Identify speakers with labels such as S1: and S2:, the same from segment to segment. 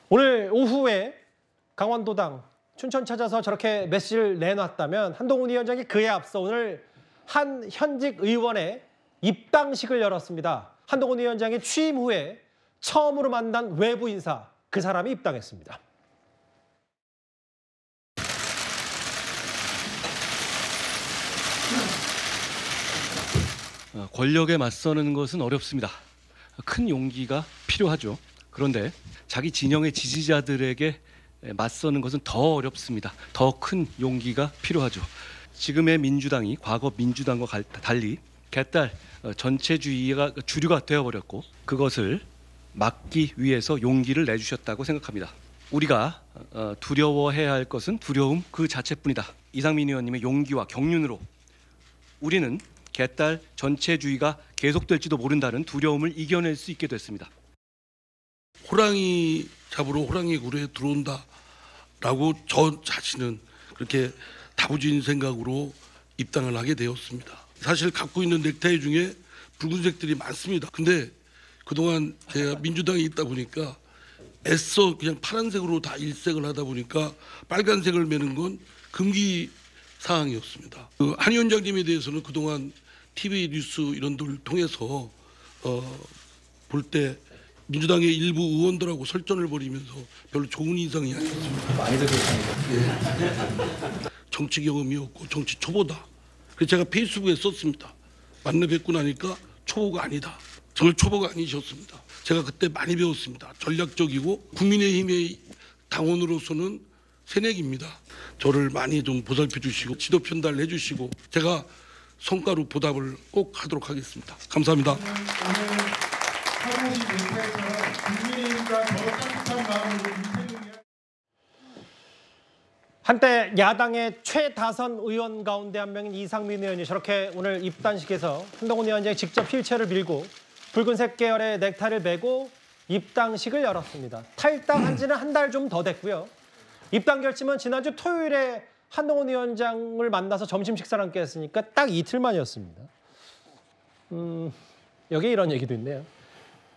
S1: 오늘 오후에 강원도당 춘천 찾아서 저렇게 메시지를 내놨다면 한동훈 위원장이 그에 앞서 오늘 한 현직 의원의 입당식을 열었습니다. 한동훈 위원장이 취임 후에 처음으로 만난 외부 인사, 그 사람이 입당했습니다.
S2: 권력에 맞서는 것은 어렵습니다. 큰 용기가 필요하죠. 그런데 자기 진영의 지지자들에게 맞서는 것은 더 어렵습니다. 더 큰 용기가 필요하죠. 지금의 민주당이 과거 민주당과 달리 개딸 전체주의가 주류가 되어버렸고 그것을 막기 위해서 용기를 내주셨다고 생각합니다. 우리가 두려워해야 할 것은 두려움 그 자체뿐이다. 이상민 의원님의 용기와 경륜으로 우리는 개딸 전체주의가 계속될지도 모른다는 두려움을 이겨낼 수 있게 됐습니다.
S3: 호랑이 잡으러 호랑이 굴에 들어온다라고 저 자신은 그렇게 다부진 생각으로 입당을 하게 되었습니다. 사실 갖고 있는 넥타이 중에 붉은색들이 많습니다. 근데 그동안 제가 민주당에 있다 보니까 애써 그냥 파란색으로 다 일색을 하다 보니까 빨간색을 매는 건 금기 사항이었습니다. 한 위원장님에 대해서는 그동안 TV 뉴스 이런 데를 통해서 볼 때 민주당의 일부 의원들하고 설전을 벌이면서 별로 좋은 인상이 아니었습니다.
S4: 많이들 그렇습니다.
S3: 예. 정치 경험이 없고 정치 초보다. 그래서 제가 페이스북에 썼습니다. 만나 뵙고 나니까 초보가 아니다. 정말 초보가 아니셨습니다. 제가 그때 많이 배웠습니다. 전략적이고 국민의힘의 당원으로서는 새내기입니다. 저를 많이 좀 보살펴 주시고 지도 편달을 해주시고 제가 성과로 보답을 꼭 하도록 하겠습니다. 감사합니다.
S4: 오늘 사무실 넥타이처럼 국민의힘과 더 따뜻한 마음으로 이태용이
S1: 한때 야당의 최다선 의원 가운데 한 명인 이상민 의원이 저렇게 오늘 입단식에서 한동훈 위원장이 직접 휠체어를 밀고 붉은색 계열의 넥타이를 메고 입당식을 열었습니다. 탈당한 지는 한 달 좀 더 됐고요. 입당 결심은 지난주 토요일에 한동훈 위원장을 만나서 점심 식사를 함께 했으니까 딱 이틀 만이었습니다. 여기에 이런 얘기도 있네요.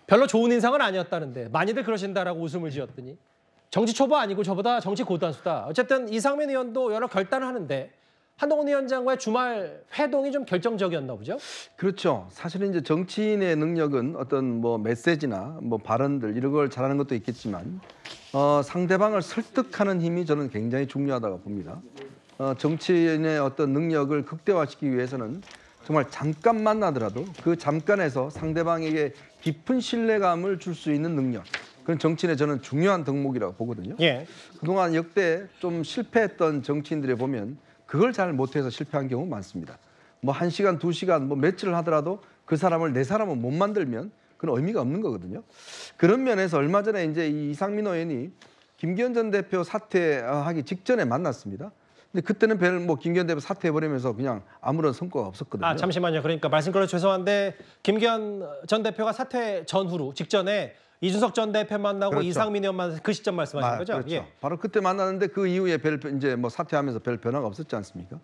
S1: 별로 좋은 인상은 아니었다는데 많이들 그러신다라고 웃음을 지었더니 정치 초보 아니고 저보다 정치 고단수다. 어쨌든 이상민 의원도 여러 결단을 하는데 한동훈 위원장과의 주말 회동이 좀 결정적이었나 보죠?
S5: 그렇죠. 사실은 이제 정치인의 능력은 어떤 뭐 메시지나 뭐 발언들 이런 걸 잘하는 것도 있겠지만 상대방을 설득하는 힘이 저는 굉장히 중요하다고 봅니다. 정치인의 어떤 능력을 극대화시키기 위해서는 정말 잠깐 만나더라도 그 잠깐에서 상대방에게 깊은 신뢰감을 줄 수 있는 능력. 그건 정치인의 저는 중요한 덕목이라고 보거든요.
S1: 예.
S5: 그동안 역대 좀 실패했던 정치인들에 보면 그걸 잘 못해서 실패한 경우 많습니다. 뭐 1시간, 2시간, 뭐 며칠을 하더라도 그 사람을 내 사람을 못 만들면 그건 의미가 없는 거거든요. 그런 면에서 얼마 전에 이제 이 이상민 의원이 김기현 전 대표 사퇴하기 직전에 만났습니다. 근데 그때는 뭐 김기현 대표 사퇴해버리면서 그냥 아무런 성과가 없었거든요.
S1: 아, 잠시만요. 그러니까 말씀 걸어 죄송한데 김기현 전 대표가 사퇴 전후로 직전에 이준석 전 대표 만나고
S5: 그렇죠.
S1: 이상민 의원 만나서 그 시점 말씀하신 거죠?
S5: 그렇죠.
S1: 예.
S5: 바로 그때 만났는데 그 이후에 이제 뭐 사퇴하면서 별 변화가 없었지 않습니까?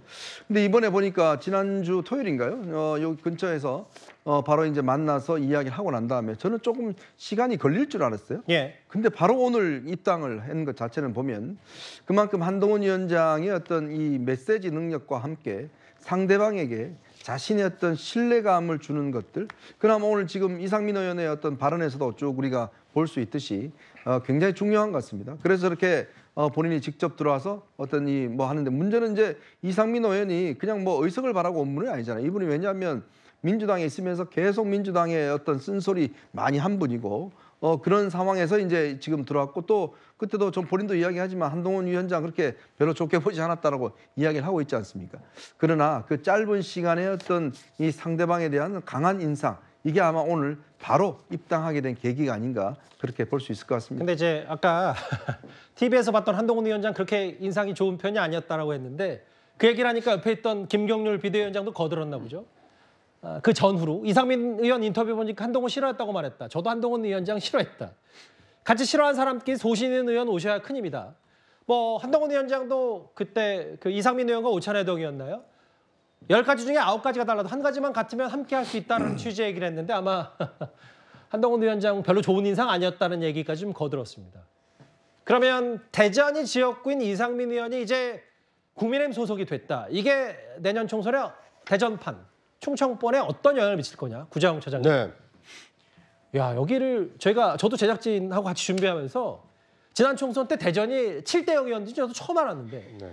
S5: 근데 이번에 보니까 지난주 토요일인가요? 여기 근처에서 바로 이제 만나서 이야기를 하고 난 다음에 저는 조금 시간이 걸릴 줄 알았어요.
S1: 예.
S5: 근데 바로 오늘 입당을 한 것 자체는 보면 그만큼 한동훈 위원장의 어떤 이 메시지 능력과 함께 상대방에게 자신의 어떤 신뢰감을 주는 것들, 그나마 오늘 지금 이상민 의원의 어떤 발언에서도 쭉 우리가 볼 수 있듯이 굉장히 중요한 것 같습니다. 그래서 저렇게 본인이 직접 들어와서 어떤 이 뭐 하는데 문제는 이제 이상민 의원이 그냥 뭐 의석을 바라고 온 분이 아니잖아요. 이분이 왜냐하면 민주당에 있으면서 계속 민주당의 어떤 쓴소리 많이 한 분이고 그런 상황에서 이제 지금 들어왔고 또 그때도 좀 본인도 이야기하지만 한동훈 위원장 그렇게 별로 좋게 보지 않았다라고 이야기를 하고 있지 않습니까? 그러나 그 짧은 시간에 어떤 이 상대방에 대한 강한 인상 이게 아마 오늘 바로 입당하게 된 계기가 아닌가 그렇게 볼 수 있을 것 같습니다.
S1: 근데 이제 아까 TV에서 봤던 한동훈 위원장 그렇게 인상이 좋은 편이 아니었다라고 했는데 그 얘기를 하니까 옆에 있던 김경률 비대위원장도 거들었나 보죠. 그 전후로 이상민 의원 인터뷰 보니까 한동훈 싫어했다고 말했다. 저도 한동훈 위원장 싫어했다. 같이 싫어하는 사람끼리 소신 있는 의원 오셔야 큰 힘이다. 뭐 한동훈 위원장도 그때 그 이상민 의원과 오찬회동이었나요? 10가지 중에 9가지가 달라도 한 가지만 같으면 함께 할 수 있다는 취지의 얘기를 했는데 아마 한동훈 위원장 별로 좋은 인상 아니었다는 얘기까지 좀 거들었습니다. 그러면 대전이 지역구인 이상민 의원이 이제 국민의힘 소속이 됐다. 이게 내년 총선에 대전판, 충청권에 어떤 영향을 미칠 거냐? 구자영 차장님.
S6: 네.
S1: 야, 여기를 저도 제작진하고 같이 준비하면서 지난 총선 때 대전이 7대 0이었는지 저도 처음 알았는데
S6: 네.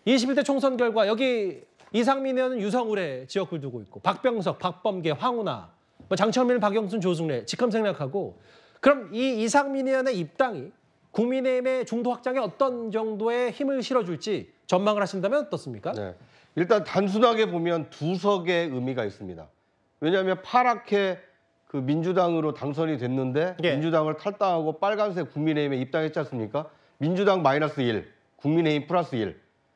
S1: 21대 총선 결과 여기 이상민 의원은 유성울의 지역구를 두고 있고 박병석, 박범계, 황운하, 뭐 장철민, 박영순, 조승래 직함 생략하고 그럼 이 이상민 의원의 입당이 국민의힘의 중도 확장에 어떤 정도의 힘을 실어줄지 전망을 하신다면 어떻습니까?
S6: 네. 일단 단순하게 보면 두 석의 의미가 있습니다. 왜냐하면 파랗게 그 민주당으로 당선이 됐는데
S1: 예.
S6: 민주당을 탈당하고 빨간색 국민의힘에 입당했지 않습니까? 민주당 -1, 국민의힘 +1.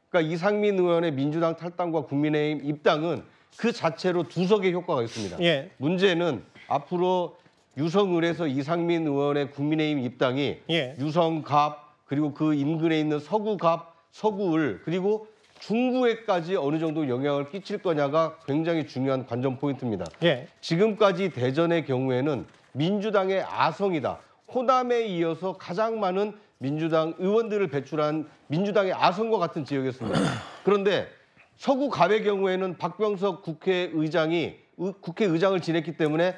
S6: 그러니까 이상민 의원의 민주당 탈당과 국민의힘 입당은 그 자체로 두 석의 효과가 있습니다.
S1: 예.
S6: 문제는 앞으로 유성을에서 이상민 의원의 국민의힘 입당이
S1: 예.
S6: 유성갑 그리고 그 인근에 있는 서구갑, 서구을 그리고 중구에까지 어느 정도 영향을 끼칠 거냐가 굉장히 중요한 관전 포인트입니다.
S1: 예.
S6: 지금까지 대전의 경우에는 민주당의 아성이다. 호남에 이어서 가장 많은 민주당 의원들을 배출한 민주당의 아성과 같은 지역이었습니다. 그런데 서구갑의 경우에는 박병석 국회의장을 지냈기 때문에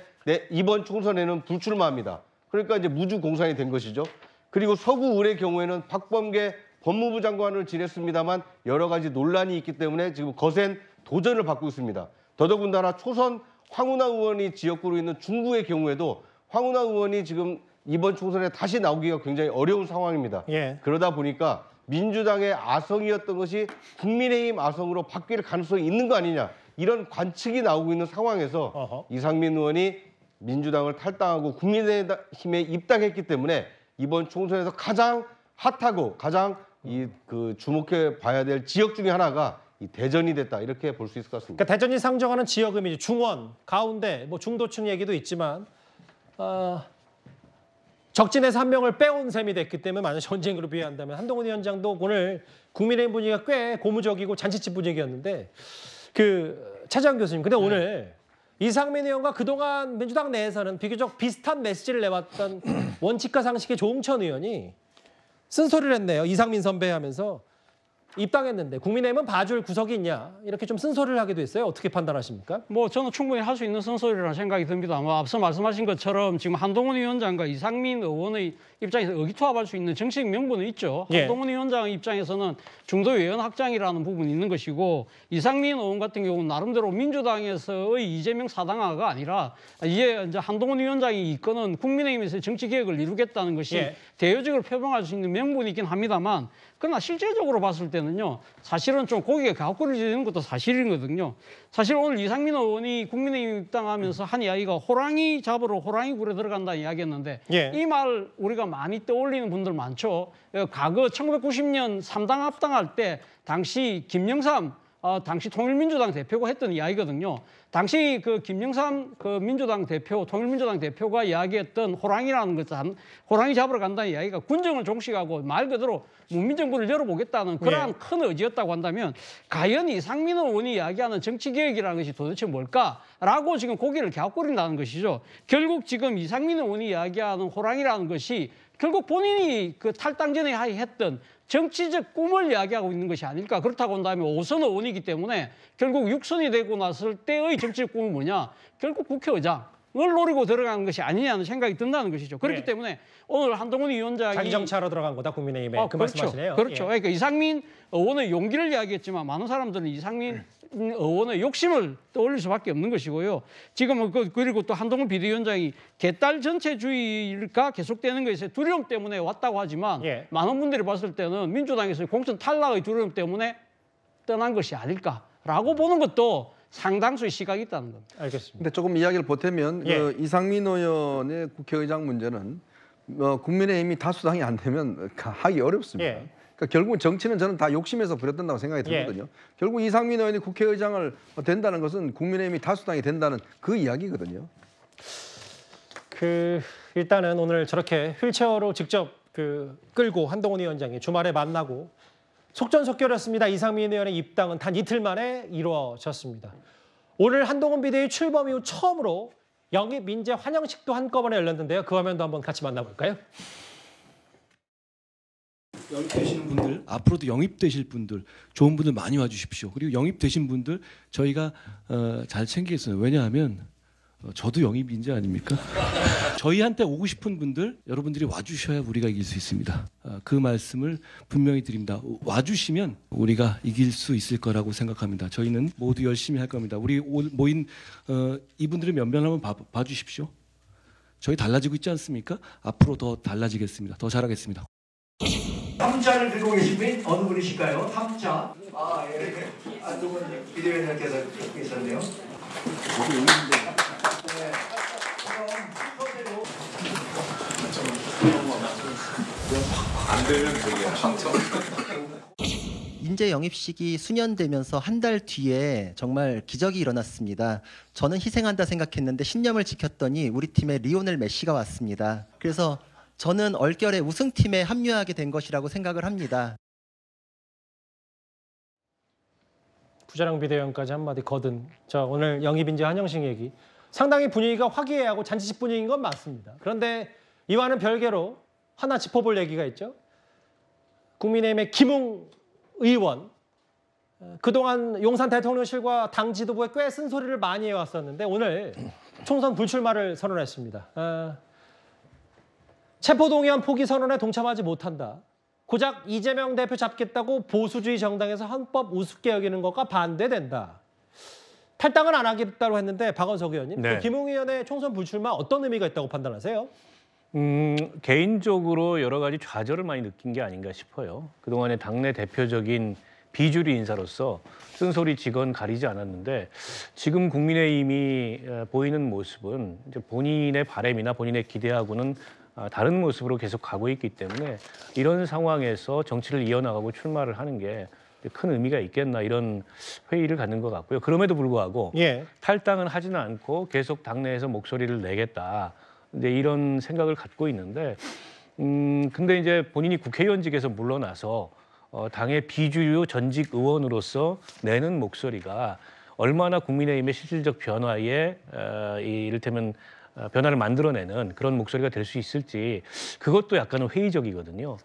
S6: 이번 총선에는 불출마합니다. 그러니까 이제 무주 공산이 된 것이죠. 그리고 서구을의 경우에는 박범계 법무부 장관을 지냈습니다만 여러 가지 논란이 있기 때문에 지금 거센 도전을 받고 있습니다. 더더군다나 초선 황운하 의원이 지역구로 있는 중구의 경우에도 황운하 의원이 지금 이번 총선에 다시 나오기가 굉장히 어려운 상황입니다.
S1: 예.
S6: 그러다 보니까 민주당의 아성이었던 것이 국민의힘 아성으로 바뀔 가능성이 있는 거 아니냐 이런 관측이 나오고 있는 상황에서
S1: 어허.
S6: 이상민 의원이 민주당을 탈당하고 국민의힘에 입당했기 때문에 이번 총선에서 가장 핫하고 가장 주목해 봐야 될 지역 중에 하나가 이 대전이 됐다 이렇게 볼 수 있을 것 같습니다.
S1: 그러니까 대전이 상정하는 지역 이미지 중원, 가운데, 뭐 중도층 얘기도 있지만 적진에서 한 명을 빼온 셈이 됐기 때문에 만약 전쟁으로 비유한다면 한동훈 위원장도 오늘 국민의힘 분위기가 꽤 고무적이고 잔치집 분위기였는데 차장 교수님, 근데 오늘 이상민 의원과 그동안 민주당 내에서는 비교적 비슷한 메시지를 내왔던 원칙과 상식의 조응천 의원이 쓴소리를 했네요. 이상민 선배 하면서 입당했는데 국민의힘은 봐줄 구석이 있냐 이렇게 좀 쓴소리를 하기도 했어요. 어떻게 판단하십니까?
S7: 뭐 저는 충분히 할 수 있는 쓴소리라는 생각이 듭니다. 앞서 말씀하신 것처럼 지금 한동훈 위원장과 이상민 의원의 입장에서 의기투합할 수 있는 정치적 명분은 있죠.
S1: 예.
S7: 한동훈 위원장 입장에서는 중도 외연 확장이라는 부분이 있는 것이고 이상민 의원 같은 경우는 나름대로 민주당에서의 이재명 사당화가 아니라 이제 한동훈 위원장이 이끄는 국민의힘에서의 정치 개혁을 이루겠다는 것이
S1: 예.
S7: 대여직을 표명할 수 있는 명분이 있긴 합니다만 그러나 실제적으로 봤을 때는요. 사실은 좀 고개가 갸웃거리는 것도 사실이거든요. 사실 오늘 이상민 의원이 국민의힘 입당하면서 한 이야기가 호랑이 잡으러 호랑이 굴에 들어간다는 이야기였는데
S1: 예.
S7: 이 말 우리가 많이 떠올리는 분들 많죠. 과거 1990년 3당 합당할 때 당시 김영삼 당시 통일민주당 대표가 했던 이야기거든요. 당시 김영삼 민주당 대표, 통일민주당 대표가 이야기했던 호랑이라는 것은 호랑이 잡으러 간다는 이야기가 군정을 종식하고 말 그대로 문민정부를 열어보겠다는 그러한 큰 의지였다고 한다면 과연 이상민 의원이 이야기하는 정치개혁이라는 것이 도대체 뭘까라고 지금 고개를 갸웃거린다는 것이죠. 결국 지금 이상민 의원이 이야기하는 호랑이라는 것이 결국 본인이 탈당 전에 했던 정치적 꿈을 이야기하고 있는 것이 아닐까. 그렇다고 한다면 5선 의원이기 때문에 결국 6선이 되고 났을 때의 정치적 꿈은 뭐냐. 결국 국회의장을 노리고 들어가는 것이 아니냐는 생각이 든다는 것이죠. 그렇기
S1: 네.
S7: 때문에 오늘 한동훈 위원장이
S1: 자기 정치하러 들어간 거다 국민의힘에 그
S7: 그렇죠.
S1: 말씀하시네요.
S7: 그렇죠.
S1: 예.
S7: 그러니까 이상민 의원의 용기를 이야기했지만 많은 사람들은 이상민 의원의 욕심을 떠올릴 수밖에 없는 것이고요. 지금은 그리고 또 한동훈 비대위원장이 개딸 전체주의가 계속되는 것에 두려움 때문에 왔다고 하지만
S1: 예.
S7: 많은 분들이 봤을 때는 민주당에서 공천 탈락의 두려움 때문에 떠난 것이 아닐까라고 보는 것도 상당수의 시각이 있다는 겁니다.
S1: 알겠습니다.
S5: 근데 조금 이야기를 보태면
S1: 예.
S5: 이상민 의원의 국회의장 문제는 국민의힘이 다수당이 안 되면 하기 어렵습니다.
S1: 예.
S5: 그러니까 결국은 정치는 저는 다 욕심에서 부렸던다고 생각이 들거든요. 결국 이상민 의원이 국회의장을 된다는 것은 국민의힘이 다수당이 된다는 그 이야기거든요.
S1: 일단은 오늘 저렇게 휠체어로 직접 끌고 한동훈 위원장이 주말에 만나고 속전속결이었습니다. 이상민 의원의 입당은 단 이틀 만에 이루어졌습니다. 오늘 한동훈 비대위 출범 이후 처음으로 영입 인재 환영식도 한꺼번에 열렸는데요. 그 화면도 한번 같이 만나볼까요?
S2: 영입되시는 분들, 앞으로도 영입되실 분들, 좋은 분들 많이 와주십시오. 그리고 영입되신 분들 저희가 잘 챙기겠습니다. 왜냐하면 저도 영입인재 아닙니까? 저희한테 오고 싶은 분들 여러분들이 와주셔야 우리가 이길 수 있습니다. 그 말씀을 분명히 드립니다. 와주시면 우리가 이길 수 있을 거라고 생각합니다. 저희는 모두 열심히 할 겁니다. 우리 모인 이분들의 면면 한번 봐주십시오. 저희 달라지고 있지 않습니까? 앞으로 더 달라지겠습니다. 더 잘하겠습니다.
S8: 탐자를 들고 계신 분이 어느 분이실까요? 탐자. 아, 예. 안동훈 비대위원장께서 듣고 있었네요.
S9: 인재 영입식이 수년되면서 한 달 뒤에 정말 기적이 일어났습니다. 저는 희생한다 생각했는데 신념을 지켰더니 우리 팀에 리오넬 메시가 왔습니다. 그래서 저는 얼결에 우승팀에 합류하게 된 것이라고 생각을 합니다.
S1: 부자랑 비대위원까지 한마디 거둔 자 오늘 영입인재 한영식 얘기 상당히 분위기가 화기애애하고 잔치집 분위기인 건 맞습니다. 그런데 이와는 별개로 하나 짚어볼 얘기가 있죠. 국민의힘의 김웅 의원 그동안 용산 대통령실과 당 지도부에 꽤 쓴소리를 많이 해왔었는데 오늘 총선 불출마를 선언했습니다. 체포동의안 포기 선언에 동참하지 못한다. 고작 이재명 대표 잡겠다고 보수주의 정당에서 헌법 우습게 여기는 것과 반대된다. 탈당은 안 하겠다고 했는데 박원석 의원님,
S10: 네.
S1: 그 김웅 의원의 총선 불출마 어떤 의미가 있다고 판단하세요?
S10: 개인적으로 여러 가지 좌절을 많이 느낀 게 아닌가 싶어요. 그동안의 당내 대표적인 비주류 인사로서 쓴소리 직언 가리지 않았는데 지금 국민의힘이 보이는 모습은 이제 본인의 바람이나 본인의 기대하고는 다른 모습으로 계속 가고 있기 때문에 이런 상황에서 정치를 이어나가고 출마를 하는 게 큰 의미가 있겠나 이런 회의를 갖는 것 같고요. 그럼에도 불구하고
S1: 예.
S10: 탈당은 하지는 않고 계속 당내에서 목소리를 내겠다. 이제 이런 생각을 갖고 있는데, 근데 이제 본인이 국회의원직에서 물러나서 당의 비주류 전직 의원으로서 내는 목소리가 얼마나 국민의힘의 실질적 변화에 이를테면 변화를 만들어내는 그런 목소리가 될 수 있을지 그것도 약간은 회의적이거든요.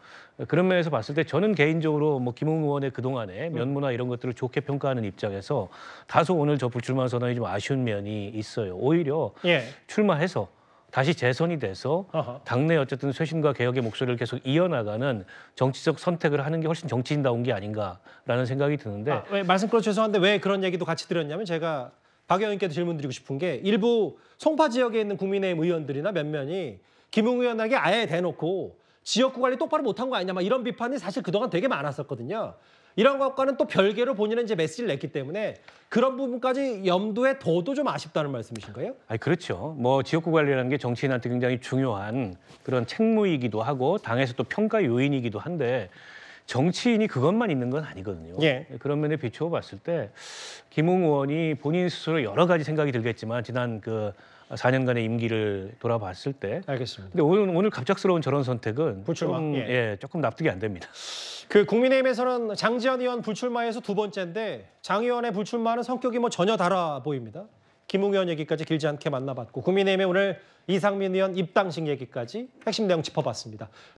S10: 그런 면에서 봤을 때 저는 개인적으로 뭐 김웅 의원의 그동안의 면모나 이런 것들을 좋게 평가하는 입장에서 다소 오늘 저 불출마 선언이 좀 아쉬운 면이 있어요. 오히려
S1: 예.
S10: 출마해서 다시 재선이 돼서 당내 어쨌든 쇄신과 개혁의 목소리를 계속 이어나가는 정치적 선택을 하는 게 훨씬 정치인다운 게 아닌가라는 생각이 드는데
S1: 왜 말씀 끊어 죄송한데 왜 그런 얘기도 같이 드렸냐면 제가 박 의원님께도 질문 드리고 싶은 게 일부 송파 지역에 있는 국민의힘 의원들이나 몇몇이 김웅 의원에게 아예 대놓고 지역구 관리 똑바로 못한 거 아니냐 막 이런 비판이 사실 그동안 되게 많았었거든요. 이런 것과는 또 별개로 본인은 이제 메시지를 냈기 때문에 그런 부분까지 염두에 둬도 좀 아쉽다는 말씀이신 거예요?
S10: 아니 그렇죠. 뭐 지역구 관리라는 게 정치인한테 굉장히 중요한 그런 책무이기도 하고 당에서 또 평가 요인이기도 한데 정치인이 그것만 있는 건 아니거든요.
S1: 예.
S10: 그런 면에 비추어 봤을 때 김웅 의원이 본인 스스로 여러 가지 생각이 들겠지만 지난 그 4년간의 임기를 돌아봤을 때
S1: 알겠습니다.
S10: 근데 오늘 갑작스러운 저런 선택은
S1: 불출마.
S10: 좀,
S1: 예.
S10: 조금 납득이 안 됩니다.
S1: 그 국민의힘에서는 장지현 의원 불출마에서 두 번째인데 장 의원의 불출마는 성격이 뭐 전혀 달라 보입니다. 김웅 의원 얘기까지 길지 않게 만나봤고 국민의힘의 오늘 이상민 의원 입당식 얘기까지 핵심 내용 짚어봤습니다.